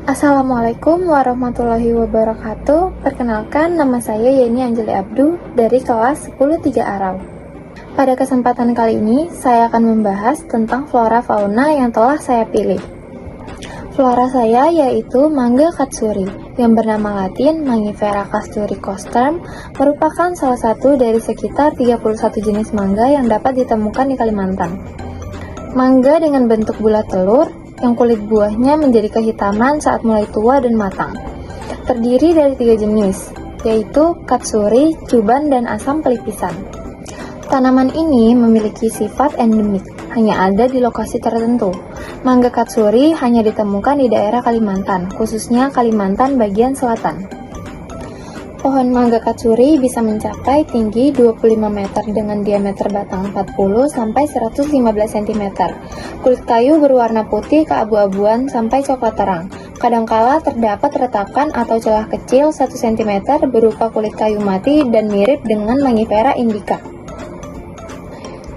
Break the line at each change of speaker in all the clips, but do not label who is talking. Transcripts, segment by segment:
Assalamualaikum warahmatullahi wabarakatuh. Perkenalkan, nama saya Yeni Anjeli Abdu dari kelas 10-3 Arau. Pada kesempatan kali ini, saya akan membahas tentang flora fauna yang telah saya pilih. Flora saya yaitu mangga katsuri, yang bernama latin Mangifera casturicostrum, merupakan salah satu dari sekitar 31 jenis mangga yang dapat ditemukan di Kalimantan. Mangga dengan bentuk bulat telur, yang kulit buahnya menjadi kehitaman saat mulai tua dan matang. Terdiri dari 3 jenis, yaitu katsuri, cuban, dan asam pelipisan. Tanaman ini memiliki sifat endemik, hanya ada di lokasi tertentu. Mangga katsuri hanya ditemukan di daerah Kalimantan, khususnya Kalimantan bagian selatan. Pohon mangga katsuri bisa mencapai tinggi 25 meter dengan diameter batang 40 sampai 115 cm. Kulit kayu berwarna putih keabu-abuan sampai coklat terang. Kadangkala terdapat retakan atau celah kecil 1 cm berupa kulit kayu mati dan mirip dengan Mangifera indica.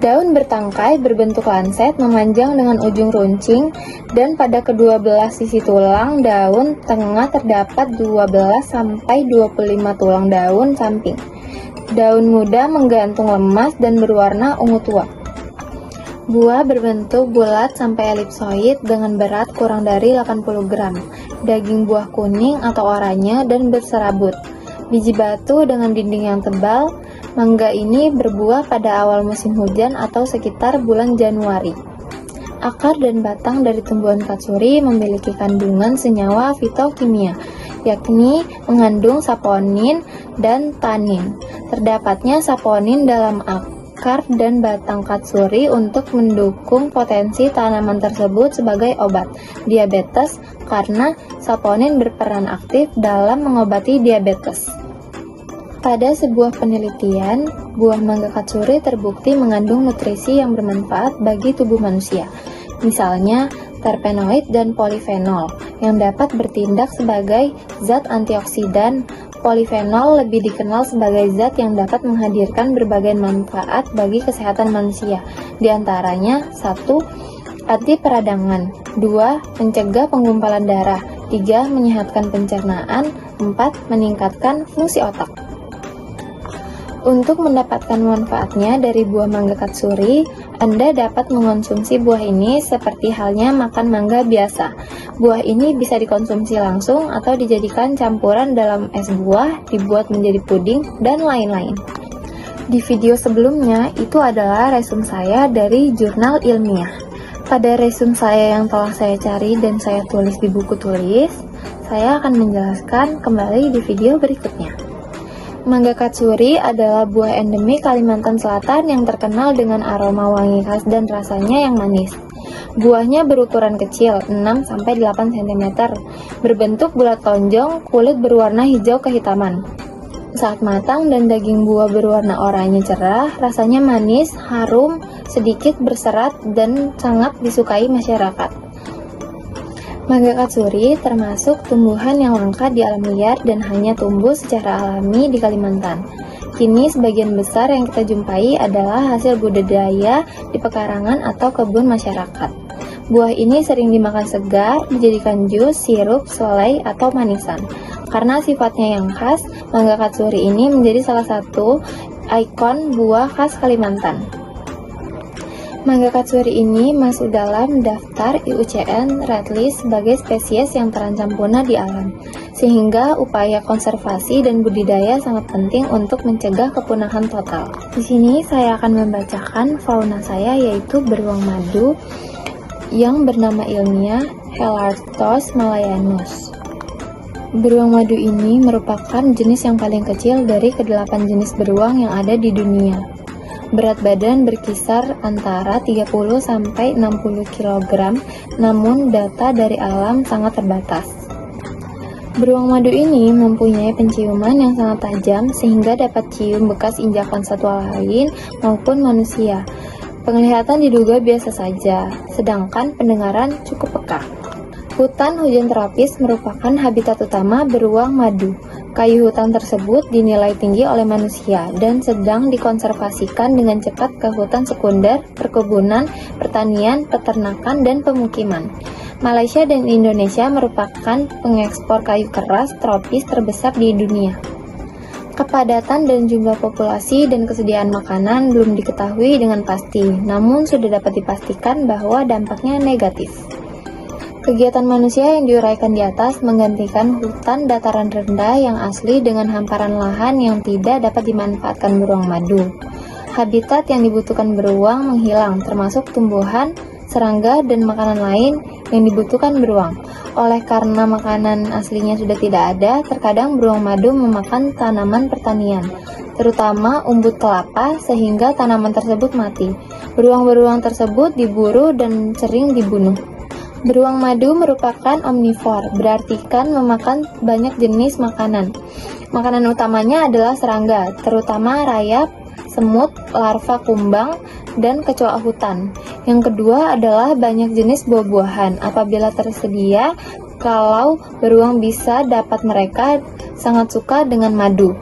Daun bertangkai berbentuk lanset memanjang dengan ujung runcing, dan pada kedua belah sisi tulang daun tengah terdapat 12-25 tulang daun samping. Daun muda menggantung lemas dan berwarna ungu tua. Buah berbentuk bulat sampai elipsoid dengan berat kurang dari 80 gram. Daging buah kuning atau oranye dan berserabut. Biji batu dengan dinding yang tebal. Mangga ini berbuah pada awal musim hujan atau sekitar bulan Januari. Akar dan batang dari tumbuhan katsuri memiliki kandungan senyawa fitokimia, yakni mengandung saponin dan tanin. Terdapatnya saponin dalam akar dan batang katsuri untuk mendukung potensi tanaman tersebut sebagai obat diabetes karena saponin berperan aktif dalam mengobati diabetes. Pada sebuah penelitian, buah mangga katsuri terbukti mengandung nutrisi yang bermanfaat bagi tubuh manusia, misalnya terpenoid dan polifenol, yang dapat bertindak sebagai zat antioksidan. Polifenol lebih dikenal sebagai zat yang dapat menghadirkan berbagai manfaat bagi kesehatan manusia, di antaranya 1. Anti peradangan, 2. Mencegah penggumpalan darah, 3. Menyehatkan pencernaan, 4. Meningkatkan fungsi otak. Untuk mendapatkan manfaatnya dari buah mangga katsuri, Anda dapat mengonsumsi buah ini seperti halnya makan mangga biasa. Buah ini bisa dikonsumsi langsung atau dijadikan campuran dalam es buah, dibuat menjadi puding, dan lain-lain. Di video sebelumnya, itu adalah resume saya dari jurnal ilmiah. Pada resume saya yang telah saya cari dan saya tulis di buku tulis, saya akan menjelaskan kembali di video berikutnya. Mangga katsuri adalah buah endemik Kalimantan Selatan yang terkenal dengan aroma wangi khas dan rasanya yang manis. Buahnya berukuran kecil, 6-8 cm, berbentuk bulat lonjong, kulit berwarna hijau kehitaman. Saat matang dan daging buah berwarna oranye cerah, rasanya manis, harum, sedikit berserat, dan sangat disukai masyarakat. Mangga katsuri termasuk tumbuhan yang langka di alam liar dan hanya tumbuh secara alami di Kalimantan. Kini sebagian besar yang kita jumpai adalah hasil budidaya di pekarangan atau kebun masyarakat. Buah ini sering dimakan segar, dijadikan jus, sirup, selai, atau manisan. Karena sifatnya yang khas, mangga katsuri ini menjadi salah satu ikon buah khas Kalimantan. Mangga katsuri ini masuk dalam daftar IUCN Red List sebagai spesies yang terancam punah di alam, sehingga upaya konservasi dan budidaya sangat penting untuk mencegah kepunahan total. Di sini saya akan membacakan fauna saya, yaitu beruang madu yang bernama ilmiah Helarctos malayanus. Beruang madu ini merupakan jenis yang paling kecil dari ke-8 jenis beruang yang ada di dunia. Berat badan berkisar antara 30-60 kg, namun data dari alam sangat terbatas. Beruang madu ini mempunyai penciuman yang sangat tajam sehingga dapat cium bekas injakan satwa lain maupun manusia. Penglihatan diduga biasa saja, sedangkan pendengaran cukup peka. Hutan hujan tropis merupakan habitat utama beruang madu. Kayu hutan tersebut dinilai tinggi oleh manusia dan sedang dikonservasikan dengan cepat ke hutan sekunder, perkebunan, pertanian, peternakan, dan pemukiman. Malaysia dan Indonesia merupakan pengekspor kayu keras tropis terbesar di dunia. Kepadatan dan jumlah populasi dan kesediaan makanan belum diketahui dengan pasti, namun sudah dapat dipastikan bahwa dampaknya negatif. Kegiatan manusia yang diuraikan di atas menggantikan hutan dataran rendah yang asli dengan hamparan lahan yang tidak dapat dimanfaatkan beruang madu. Habitat yang dibutuhkan beruang menghilang, termasuk tumbuhan, serangga, dan makanan lain yang dibutuhkan beruang. Oleh karena makanan aslinya sudah tidak ada, terkadang beruang madu memakan tanaman pertanian, terutama umbut kelapa, sehingga tanaman tersebut mati. Beruang-beruang tersebut diburu dan sering dibunuh. Beruang madu merupakan omnivor, berarti kan memakan banyak jenis makanan. Makanan utamanya adalah serangga, terutama rayap, semut, larva kumbang, dan kecoa hutan. Yang kedua adalah banyak jenis buah-buahan. Apabila tersedia, kalau beruang bisa dapat, mereka sangat suka dengan madu,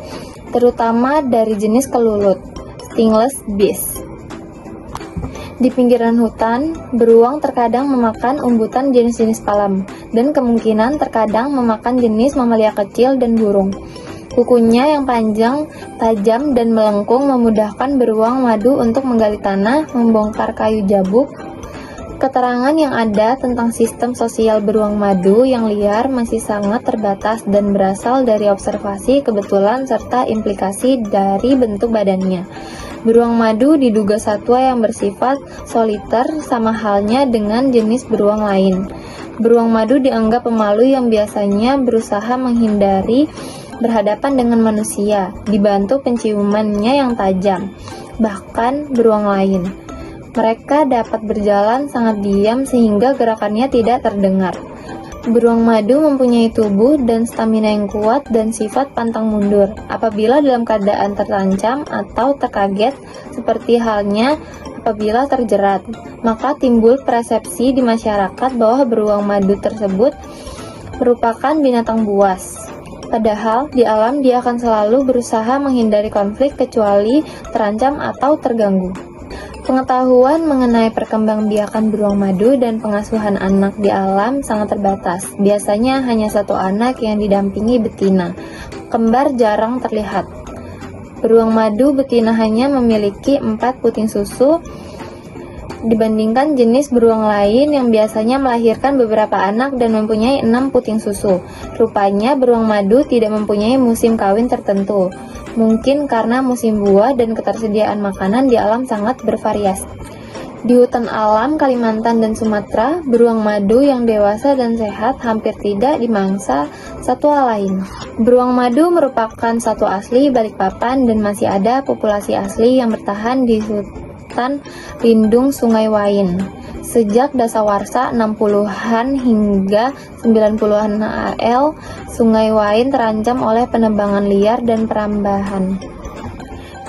terutama dari jenis kelulut, stingless bees. Di pinggiran hutan, beruang terkadang memakan umbutan jenis-jenis palam, dan kemungkinan terkadang memakan jenis mamalia kecil dan burung. Kukunya yang panjang, tajam, dan melengkung memudahkan beruang madu untuk menggali tanah, membongkar kayu jabuk. Keterangan yang ada tentang sistem sosial beruang madu yang liar masih sangat terbatas dan berasal dari observasi kebetulan serta implikasi dari bentuk badannya. Beruang madu diduga satwa yang bersifat soliter, sama halnya dengan jenis beruang lain. Beruang madu dianggap pemalu yang biasanya berusaha menghindari berhadapan dengan manusia, dibantu penciumannya yang tajam. Bahkan beruang lain, mereka dapat berjalan sangat diam sehingga gerakannya tidak terdengar. Beruang madu mempunyai tubuh dan stamina yang kuat dan sifat pantang mundur apabila dalam keadaan terancam atau terkaget, seperti halnya apabila terjerat. Maka timbul persepsi di masyarakat bahwa beruang madu tersebut merupakan binatang buas. Padahal di alam dia akan selalu berusaha menghindari konflik kecuali terancam atau terganggu. Pengetahuan mengenai perkembangbiakan beruang madu dan pengasuhan anak di alam sangat terbatas. Biasanya hanya satu anak yang didampingi betina. Kembar jarang terlihat. Beruang madu betina hanya memiliki 4 puting susu dibandingkan jenis beruang lain yang biasanya melahirkan beberapa anak dan mempunyai 6 puting susu. Rupanya beruang madu tidak mempunyai musim kawin tertentu. Mungkin karena musim buah dan ketersediaan makanan di alam sangat bervariasi. Di hutan alam Kalimantan dan Sumatera, beruang madu yang dewasa dan sehat hampir tidak dimangsa satwa lain. Beruang madu merupakan satwa asli Balikpapan dan masih ada populasi asli yang bertahan di hutan lindung Sungai Wain. Sejak dasawarsa 60-an hingga 90-an AL, Sungai Wain terancam oleh penebangan liar dan perambahan.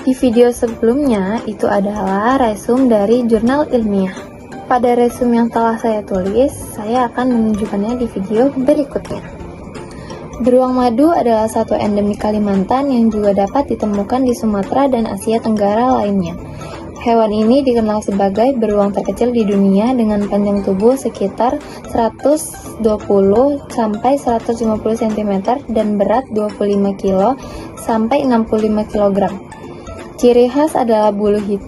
Di video sebelumnya, itu adalah resum dari jurnal ilmiah. Pada resum yang telah saya tulis, saya akan menunjukkannya di video berikutnya. Beruang madu adalah satu endemik Kalimantan yang juga dapat ditemukan di Sumatera dan Asia Tenggara lainnya. Hewan ini dikenal sebagai beruang terkecil di dunia dengan panjang tubuh sekitar 120-150 cm dan berat 25 kg sampai 65 kg. Ciri khas adalah bulu hitam